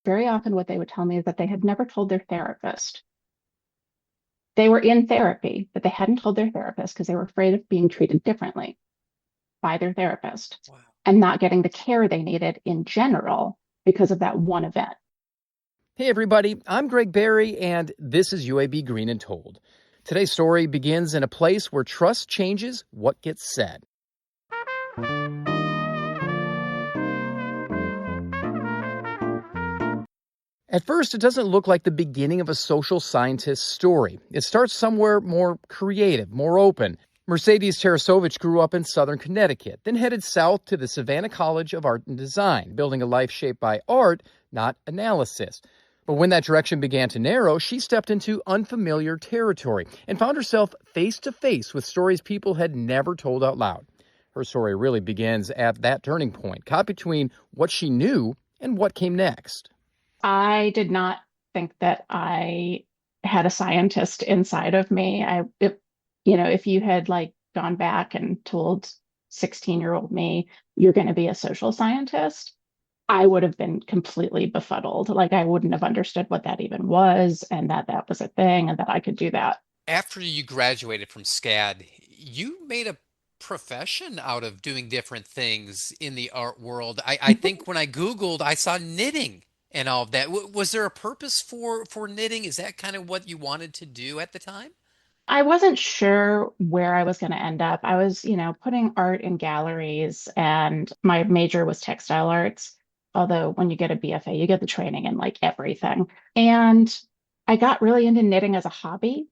very often what they would tell me is that they had never told their therapist. They were in therapy, but they hadn't told their therapist because they were afraid of being treated differently by their therapist Wow. and not getting the care they needed in general because of that one event. Hey, everybody, I'm Greg Barry, and this is UAB Green and Told. Today's story begins in a place where trust changes what gets said. At first, it doesn't look like the beginning of a social scientist's story. It starts somewhere more creative, more open. Mercedes Tarasovich grew up in southern Connecticut, then headed south to the Savannah College of Art and Design, building a life shaped by art, not analysis. But when that direction began to narrow, she stepped into unfamiliar territory and found herself face to face with stories people had never told out loud. Her story really begins at that turning point, caught between what she knew and what came next. I did not think that I had a scientist inside of me. If you had like gone back and told 16-year-old me, you're going to be a social scientist, I would have been completely befuddled. Like I wouldn't have understood what that even was and that that was a thing and that I could do that. After you graduated from SCAD, you made a profession out of doing different things in the art world. I think when I Googled, I saw knitting and all of that. Was there a purpose for knitting? Is that kind of what you wanted to do at the time? I wasn't sure where I was going to end up. I was, putting art in galleries, and my major was textile arts. Although when you get a BFA, you get the training in like everything. And I got really into knitting as a hobby,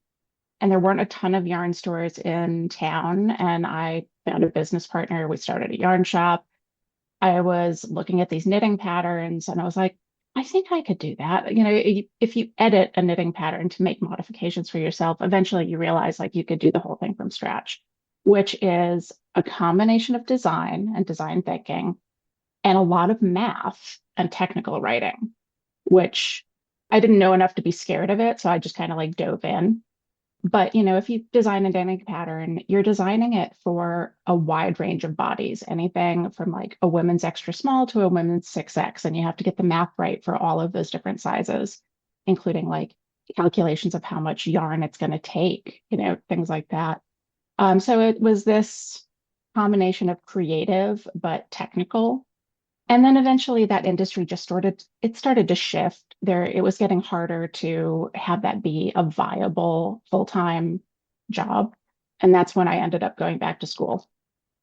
and there weren't a ton of yarn stores in town. And I found a business partner. We started a yarn shop. I was looking at these knitting patterns and I was like, I think I could do that. If you edit a knitting pattern to make modifications for yourself, eventually you realize like you could do the whole thing from scratch, which is a combination of design and design thinking and a lot of math and technical writing, which I didn't know enough to be scared of it. So I just kind of like dove in. But if you design a dynamic pattern, you're designing it for a wide range of bodies, anything from like a women's extra small to a women's 6X. And you have to get the math right for all of those different sizes, including like calculations of how much yarn it's going to take, things like that. So it was this combination of creative but technical. And then eventually that industry just started to shift. It was getting harder to have that be a viable full-time job. And that's when I ended up going back to school.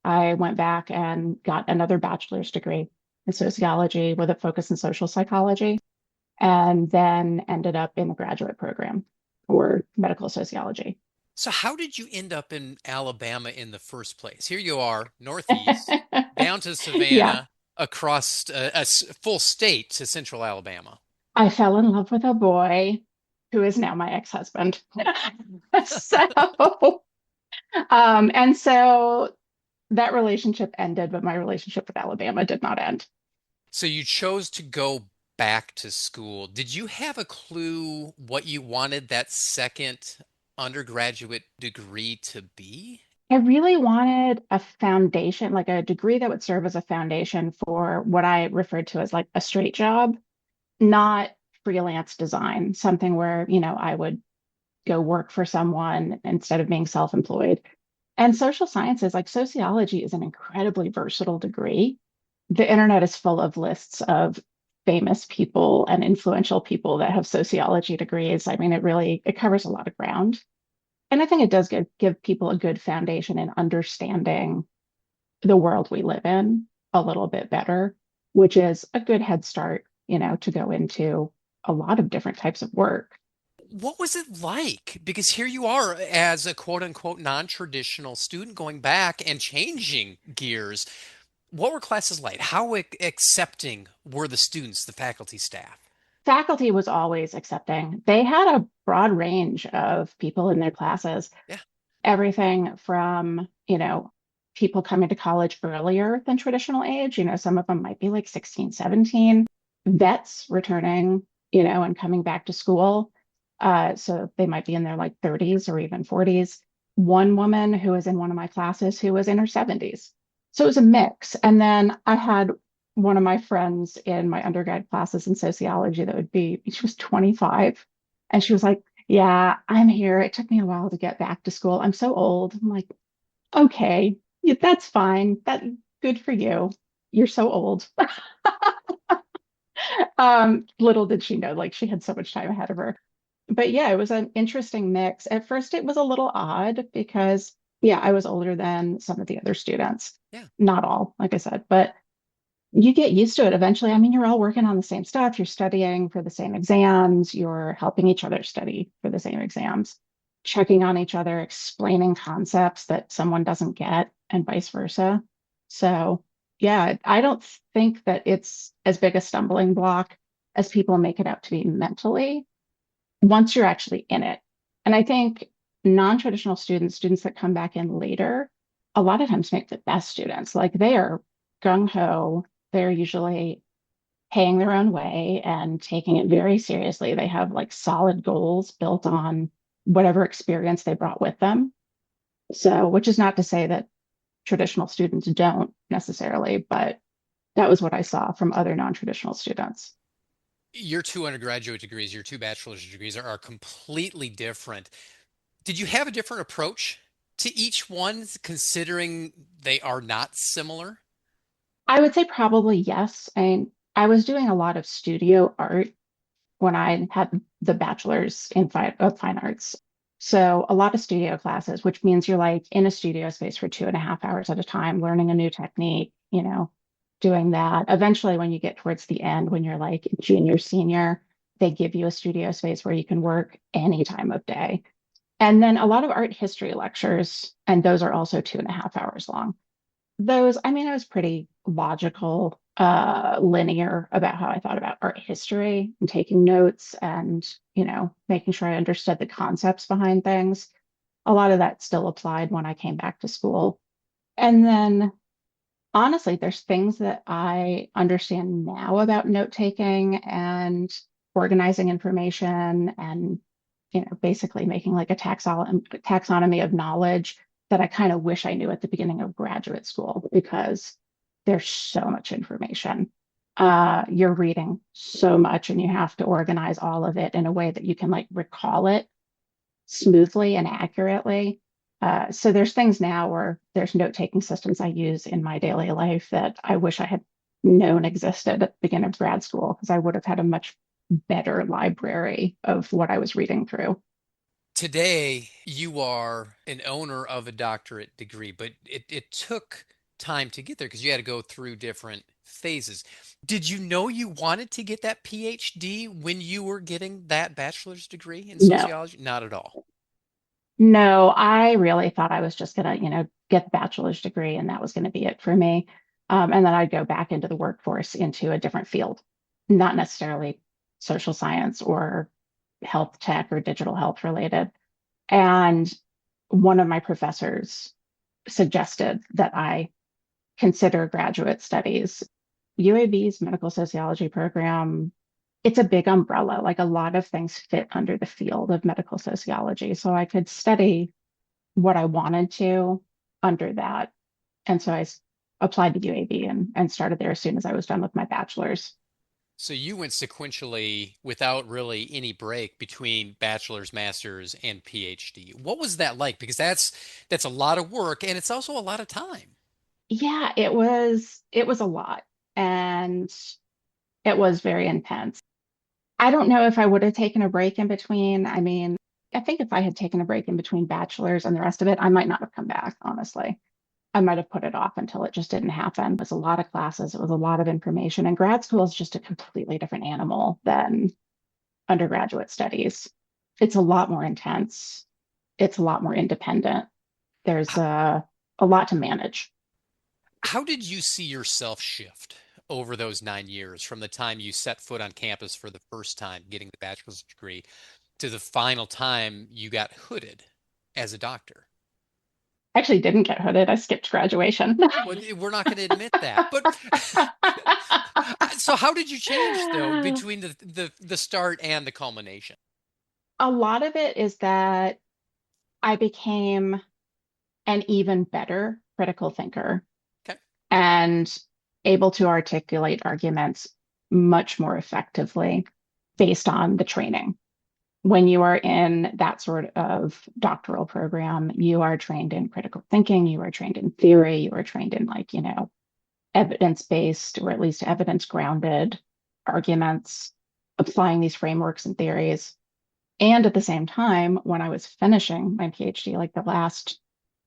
I went back and got another bachelor's degree in sociology with a focus in social psychology, and then ended up in the graduate program for medical sociology. So how did you end up in Alabama in the first place? Here you are, Northeast, down to Yeah, Savannah, across a full state to central Alabama. I fell in love with a boy who is now my ex-husband. So, and so that relationship ended, but my relationship with Alabama did not end. So you chose to go back to school. Did you have a clue what you wanted that second undergraduate degree to be? I really wanted a foundation, like a degree that would serve as a foundation for what I referred to as like a straight job, not freelance design, something where, I would go work for someone instead of being self-employed. And social sciences, like sociology, is an incredibly versatile degree. The internet is full of lists of famous people and influential people that have sociology degrees. I mean, it covers a lot of ground. And I think it does give people a good foundation in understanding the world we live in a little bit better, which is a good head start, to go into a lot of different types of work. What was it like? Because here you are as a quote unquote non-traditional student going back and changing gears. What were classes like? How accepting were the students, the faculty, staff? Faculty was always accepting. They had a broad range of people in their classes, Yeah. everything from, people coming to college earlier than traditional age. Some of them might be like 16, 17, vets returning, and coming back to school. So they might be in their like 30s or even 40s. One woman who was in one of my classes who was in her 70s. So it was a mix. And then I had one of my friends in my undergrad classes in sociology that would be, she was 25. And she was like, yeah, I'm here. It took me a while to get back to school. I'm so old. I'm like, okay, yeah, that's fine. That good for you. You're so old. Little did she know, like she had so much time ahead of her. But yeah, it was an interesting mix. At first, it was a little odd because, yeah, I was older than some of the other students. Yeah. Not all, like I said, but you get used to it eventually. I mean, you're all working on the same stuff, you're studying for the same exams, you're helping each other study for the same exams, checking on each other, explaining concepts that someone doesn't get, and vice versa. So, yeah, I don't think that it's as big a stumbling block as people make it out to be mentally once you're actually in it. And I think non-traditional students, students that come back in later, a lot of times make the best students. Like they are gung ho, they're usually paying their own way and taking it very seriously. They have like solid goals built on whatever experience they brought with them. So, which is not to say that traditional students don't necessarily, but that was what I saw from other non-traditional students. Your two undergraduate degrees, your two bachelor's degrees are completely different. Did you have a different approach to each one, considering they are not similar? I would say probably yes. And I was doing a lot of studio art when I had the bachelor's in fine arts. So a lot of studio classes, which means you're like in a studio space for 2.5 hours at a time, learning a new technique, doing that. Eventually, when you get towards the end, when you're like junior, senior, they give you a studio space where you can work any time of day. And then a lot of art history lectures, and those are also 2.5 hours long. Those, I mean, I was pretty logical, linear about how I thought about art history and taking notes and, making sure I understood the concepts behind things. A lot of that still applied when I came back to school. And then honestly, there's things that I understand now about note taking and organizing information and, basically making like a taxonomy of knowledge that I kind of wish I knew at the beginning of graduate school because there's so much information. You're reading so much and you have to organize all of it in a way that you can like recall it smoothly and accurately. So there's things now where there's note-taking systems I use in my daily life that I wish I had known existed at the beginning of grad school because I would have had a much better library of what I was reading through. Today, you are an owner of a doctorate degree, but it took time to get there because you had to go through different phases. Did you know you wanted to get that PhD when you were getting that bachelor's degree in No, sociology? Not at all. no, I really thought I was just gonna, get the bachelor's degree and that was going to be it for me. And then I'd go back into the workforce into a different field, not necessarily social science or health tech or digital health related. And one of my professors suggested that I consider graduate studies. UAB's medical sociology program, it's a big umbrella, like a lot of things fit under the field of medical sociology. So I could study what I wanted to under that. And so applied to UAB and started there as soon as I was done with my bachelor's. So you went sequentially without really any break between bachelor's, master's, and PhD. What was that like? Because that's a lot of work and it's also a lot of time. Yeah, it was a lot and it was very intense. I don't know if I would have taken a break in between. I mean, I think if I had taken a break in between bachelor's and the rest of it, I might not have come back, honestly. I might have put it off until it just didn't happen. It was a lot of classes, it was a lot of information, and grad school is just a completely different animal than undergraduate studies. It's a lot more intense, it's a lot more independent. There's a lot to manage. How did you see yourself shift over those 9 years from the time you set foot on campus for the first time, getting the bachelor's degree, to the final time you got hooded as a doctor? I actually didn't get hooded. I skipped graduation. Well, we're not going to admit that. But so how did you change though between the start and the culmination? A lot of it is that I became an even better critical thinker. Okay. And able to articulate arguments much more effectively based on the training. When you are in that sort of doctoral program, you are trained in critical thinking, you are trained in theory, you are trained in like, evidence-based or at least evidence-grounded arguments, applying these frameworks and theories. And at the same time, when I was finishing my PhD, like the last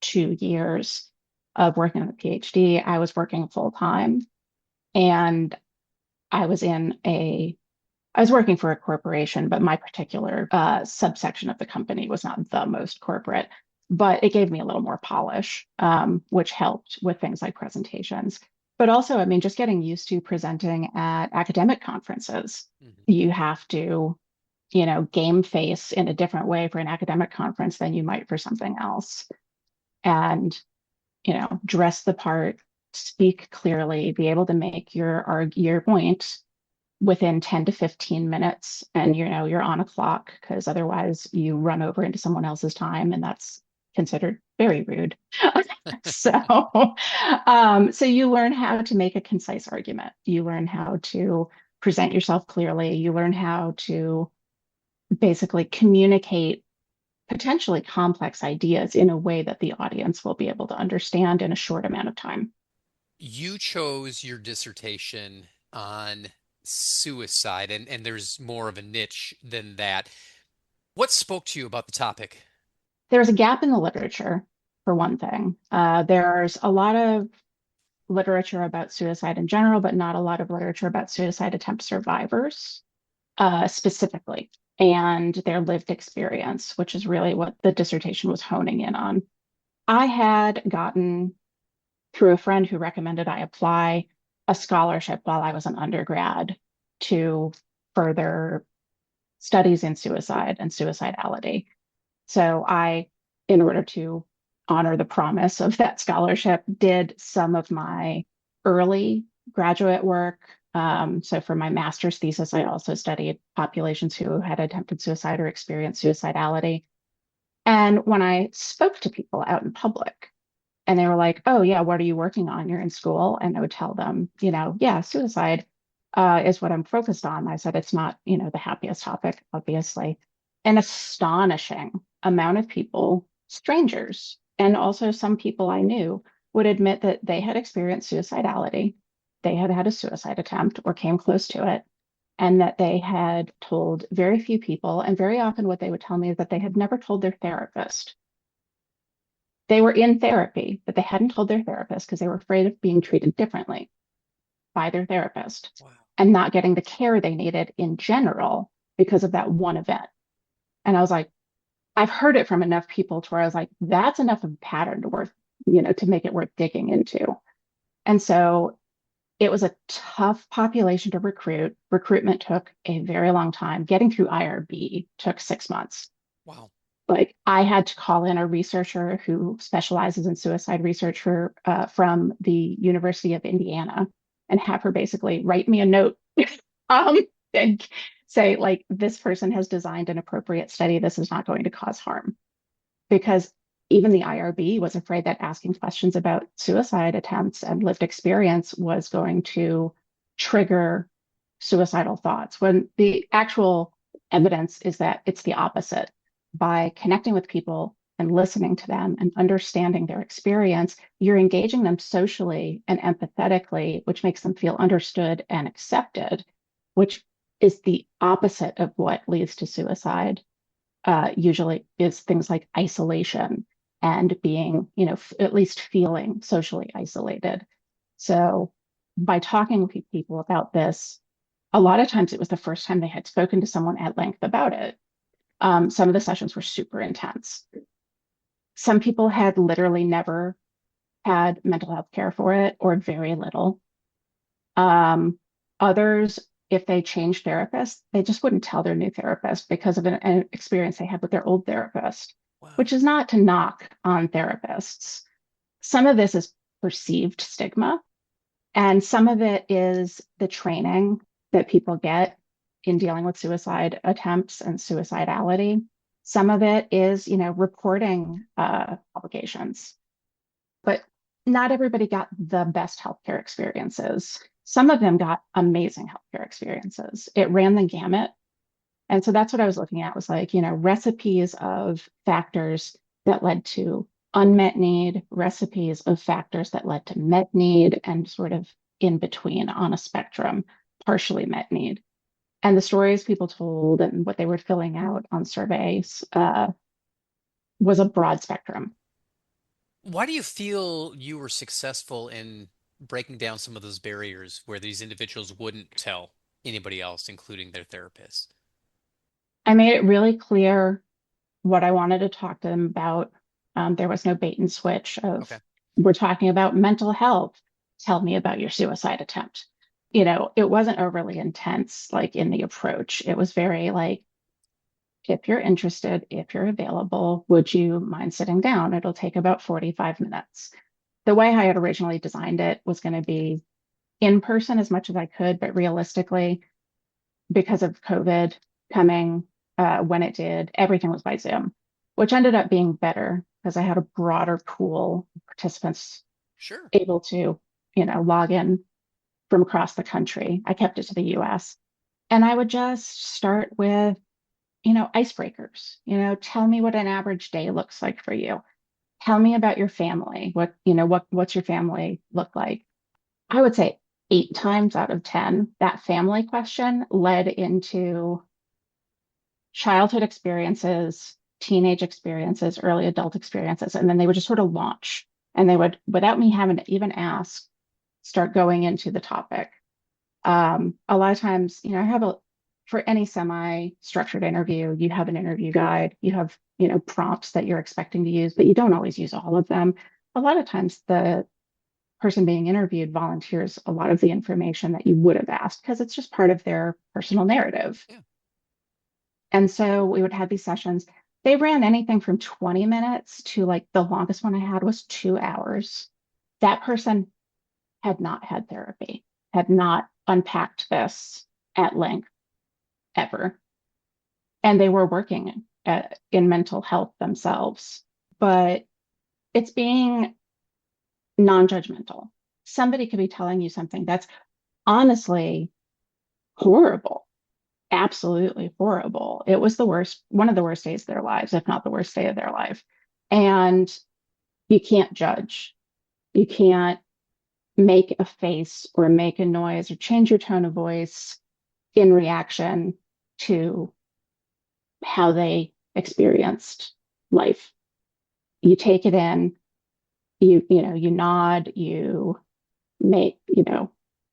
2 years of working on the PhD, I was working full time and I was working for a corporation, but my particular subsection of the company was not the most corporate, but it gave me a little more polish, which helped with things like presentations. But also, I mean, just getting used to presenting at academic conferences. Mm-hmm. You have to, game face in a different way for an academic conference than you might for something else. And, dress the part, speak clearly, be able to make your point within 10 to 15 minutes, and you're on a clock, because otherwise you run over into someone else's time and that's considered very rude. So you learn how to make a concise argument, you learn how to present yourself clearly, you learn how to basically communicate potentially complex ideas in a way that the audience will be able to understand in a short amount of time. You chose your dissertation on suicide, and there's more of a niche than that. What spoke to you about the topic? There's a gap in the literature, for one thing. There's a lot of literature about suicide in general, but not a lot of literature about suicide attempt survivors specifically, and their lived experience, which is really what the dissertation was honing in on. I had gotten, through a friend who recommended I apply, a scholarship while I was an undergrad to further studies in suicide and suicidality. So I, in order to honor the promise of that scholarship, did some of my early graduate work. So for my master's thesis, I also studied populations who had attempted suicide or experienced suicidality. And when I spoke to people out in public, and they were like, "Oh yeah, what are you working on? You're in school." And I would tell them, yeah, suicide is what I'm focused on. I said it's not, the happiest topic, obviously. An astonishing amount of people, strangers, and also some people I knew, would admit that they had experienced suicidality, they had had a suicide attempt or came close to it, and that they had told very few people. And very often what they would tell me is that they had never told their therapist. They were in therapy, but they hadn't told their therapist because they were afraid of being treated differently by their therapist. Wow. And not getting the care they needed in general because of that one event. And I was like, I've heard it from enough people to where I was like, that's enough of a pattern to make it worth digging into. And so it was a tough population to recruit. Recruitment took a very long time. Getting through IRB took 6 months. Wow. Like, I had to call in a researcher who specializes in suicide research from the University of Indiana, and have her basically write me a note and say, like, this person has designed an appropriate study. This is not going to cause harm. Because even the IRB was afraid that asking questions about suicide attempts and lived experience was going to trigger suicidal thoughts, when the actual evidence is that it's the opposite. By connecting with people and listening to them and understanding their experience, you're engaging them socially and empathetically, which makes them feel understood and accepted, which is the opposite of what leads to suicide. Usually is things like isolation and being, at least feeling socially isolated. So by talking with people about this, a lot of times it was the first time they had spoken to someone at length about it. Some of the sessions were super intense. Some people had literally never had mental health care for it, or very little. Others, if they changed therapists, they just wouldn't tell their new therapist because of an experience they had with their old therapist. Wow. Which is not to knock on therapists. Some of this is perceived stigma, and some of it is the training that people get in dealing with suicide attempts and suicidality. Some of it is, reporting obligations. But not everybody got the best healthcare experiences. Some of them got amazing healthcare experiences. It ran the gamut. And so that's what I was looking at was like, recipes of factors that led to unmet need, recipes of factors that led to met need, and sort of in between on a spectrum, partially met need. And the stories people told and what they were filling out on surveys was a broad spectrum. Why do you feel you were successful in breaking down some of those barriers where these individuals wouldn't tell anybody else, including their therapist? I made it really clear what I wanted to talk to them about. There was no bait and switch of, Okay. we're talking about mental health. Tell me about your suicide attempt. It wasn't overly intense, like in the approach. It was very like, if you're interested, if you're available, would you mind sitting down? It'll take about 45 minutes. The way I had originally designed it was going to be in person as much as I could, but realistically, because of COVID coming when it did, everything was by Zoom, which ended up being better because I had a broader pool of participants Sure. able to, log in from across the country. I kept it to the US. And I would just start with, icebreakers. Tell me what an average day looks like for you. Tell me about your family. What's your family look like? I would say 8 times out of 10, that family question led into childhood experiences, teenage experiences, early adult experiences, and then they would just sort of launch and they would, without me having to even ask, start going into the topic. A lot of times, I have for any semi-structured interview, you have an interview guide, you have, prompts that you're expecting to use, but you don't always use all of them. A lot of times the person being interviewed volunteers a lot of the information that you would have asked because it's just part of their personal narrative. Yeah. And so we would have these sessions. They ran anything from 20 minutes to like the longest one I had was 2 hours. That person had not had therapy, had not unpacked this at length ever. And they were working in mental health themselves. But it's being non-judgmental. Somebody could be telling you something that's honestly horrible, absolutely horrible. It was the worst, one of the worst days of their lives, if not the worst day of their life. And you can't judge. You can't make a face or make a noise or change your tone of voice in reaction to how they experienced life. You take it in, you nod, you make,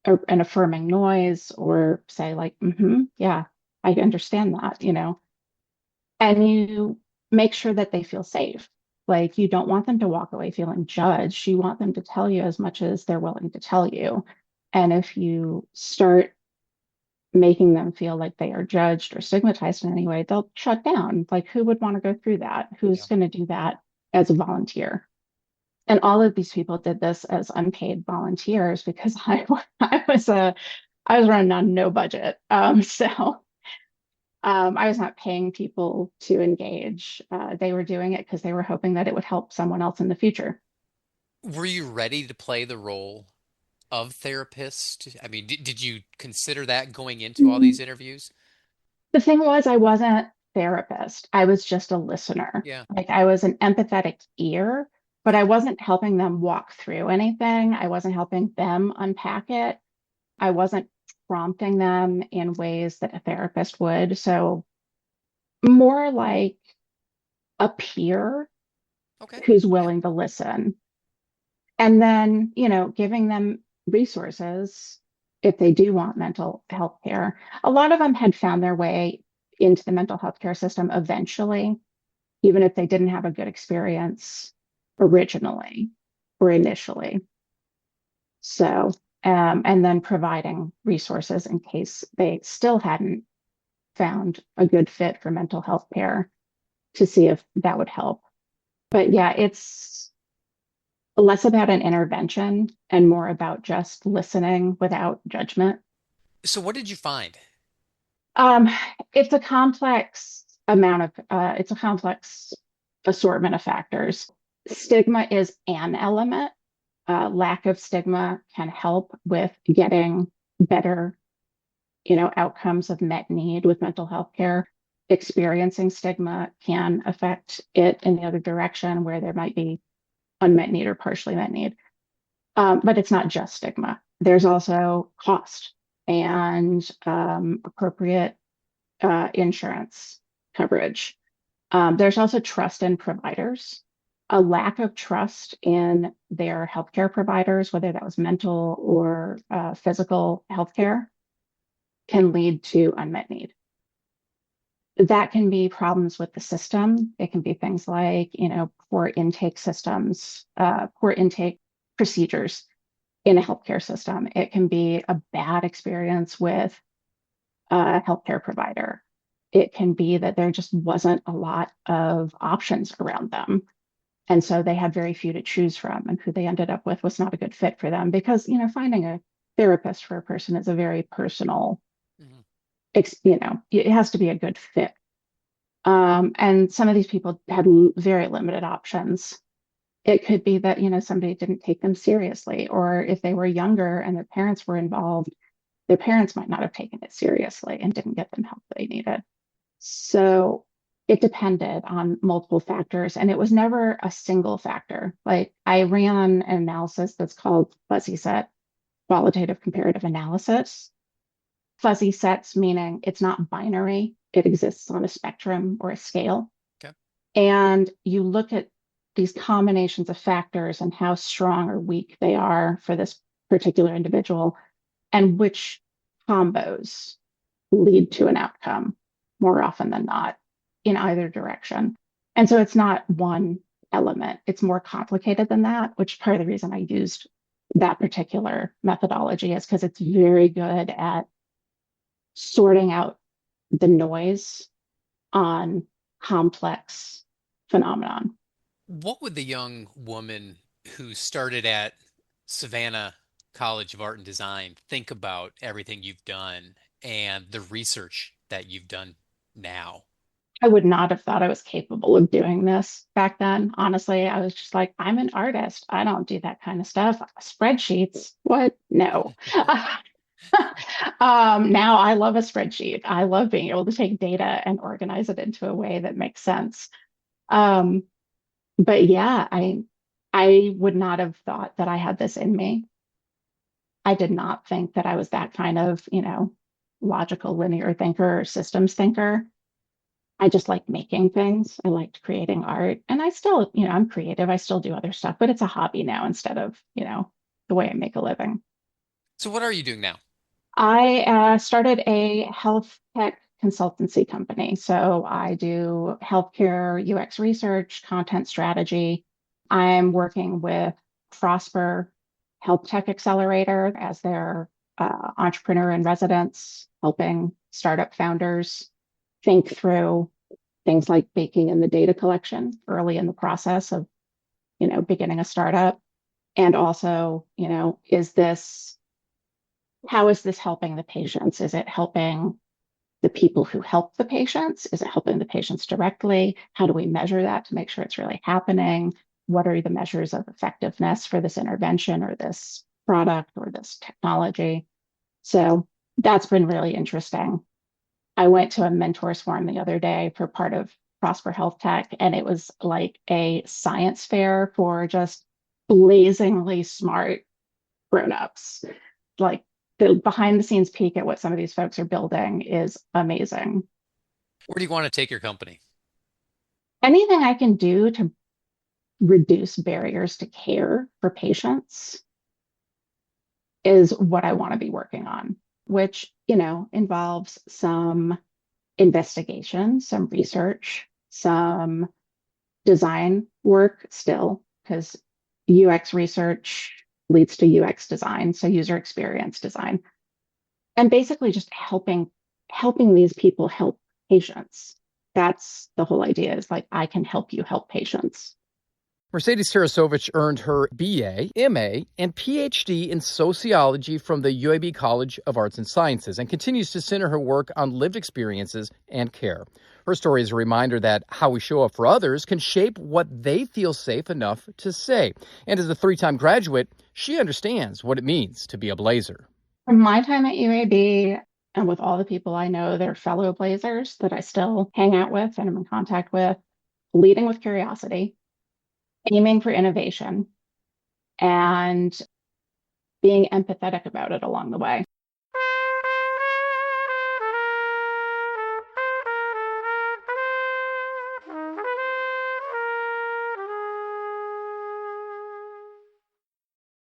an affirming noise or say like, yeah, I understand that, and you make sure that they feel safe. Like you don't want them to walk away feeling judged. You want them to tell you as much as they're willing to tell you. And if you start making them feel like they are judged or stigmatized in any way, they'll shut down. Like who would want to go through that? Yeah. Who's going to do that as a volunteer? And all of these people did this as unpaid volunteers because I was running on no budget. I was not paying people to engage. They were doing it because they were hoping that it would help someone else in the future. Were you ready to play the role of therapist? I mean, did you consider that going into all Mm, these interviews? The thing was, I wasn't therapist. I was just a listener. Yeah. Like I was an empathetic ear, but I wasn't helping them walk through anything. I wasn't helping them unpack it. I wasn't prompting them in ways that a therapist would. So more like a peer Okay. who's Yeah. willing to listen. And then, giving them resources if they do want mental health care. A lot of them had found their way into the mental health care system eventually, even if they didn't have a good experience originally or initially. So, and then providing resources in case they still hadn't found a good fit for mental health care to see if that would help. But yeah, it's less about an intervention and more about just listening without judgment. So what did you find? Um, it's a complex it's a complex assortment of factors. Stigma is an element, Lack of stigma can help with getting better, outcomes of met need with mental health care. Experiencing stigma can affect it in the other direction where there might be unmet need or partially met need. But it's not just stigma. There's also cost and appropriate insurance coverage. There's also trust in providers. A lack of trust in their healthcare providers, whether that was mental or physical healthcare, can lead to unmet need. That can be problems with the system. It can be things like, poor intake systems, poor intake procedures in a healthcare system. It can be a bad experience with a healthcare provider. It can be that there just wasn't a lot of options around them. And so they had very few to choose from, and who they ended up with was not a good fit for them because, finding a therapist for a person is a very personal, Mhm. it has to be a good fit. And some of these people had very limited options. It could be that, somebody didn't take them seriously, or if they were younger and their parents were involved, their parents might not have taken it seriously and didn't get them help they needed. So it depended on multiple factors, and it was never a single factor. Like I ran an analysis that's called fuzzy set qualitative comparative analysis. Fuzzy sets meaning it's not binary, it exists on a spectrum or a scale. Okay. And you look at these combinations of factors and how strong or weak they are for this particular individual, and which combos lead to an outcome more often than not in either direction. And so it's not one element, it's more complicated than that, which part of the reason I used that particular methodology is because it's very good at sorting out the noise on complex phenomenon. What would the young woman who started at Savannah College of Art and Design think about everything you've done and the research that you've done now? I would not have thought I was capable of doing this back then. Honestly, I was just like, I'm an artist. I don't do that kind of stuff. Spreadsheets, what? No. Now I love a spreadsheet. I love being able to take data and organize it into a way that makes sense. Um, but yeah, I would not have thought that I had this in me. I did not think that I was that kind of, logical linear thinker or systems thinker. I just liked making things. I liked creating art. And I still, I'm creative. I still do other stuff, but it's a hobby now instead of, the way I make a living. So what are you doing now? I started a health tech consultancy company. So I do healthcare UX research, content strategy. I'm working with Prosper Health Tech Accelerator as their entrepreneur in residence, helping startup founders think through things like baking in the data collection early in the process of, beginning a startup. And also, how is this helping the patients? Is it helping the people who help the patients? Is it helping the patients directly? How do we measure that to make sure it's really happening? What are the measures of effectiveness for this intervention or this product or this technology? So that's been really interesting. I went to a mentors forum the other day for part of Prosper Health Tech, and it was like a science fair for just blazingly smart grown-ups. Like the behind the scenes peek at what some of these folks are building is amazing. Where do you want to take your company? Anything I can do to reduce barriers to care for patients is what I want to be working on, which, involves some investigation, some research, some design work still, because UX research leads to UX design, so user experience design, and basically just helping these people help patients. That's the whole idea is like I can help you help patients. Mercedes Tarasovich earned her BA, MA, and PhD in sociology from the UAB College of Arts and Sciences and continues to center her work on lived experiences and care. Her story is a reminder that how we show up for others can shape what they feel safe enough to say. And as a three-time graduate, she understands what it means to be a Blazer. From my time at UAB, and with all the people I know that are fellow Blazers that I still hang out with and am in contact with, leading with curiosity, aiming for innovation, and being empathetic about it along the way.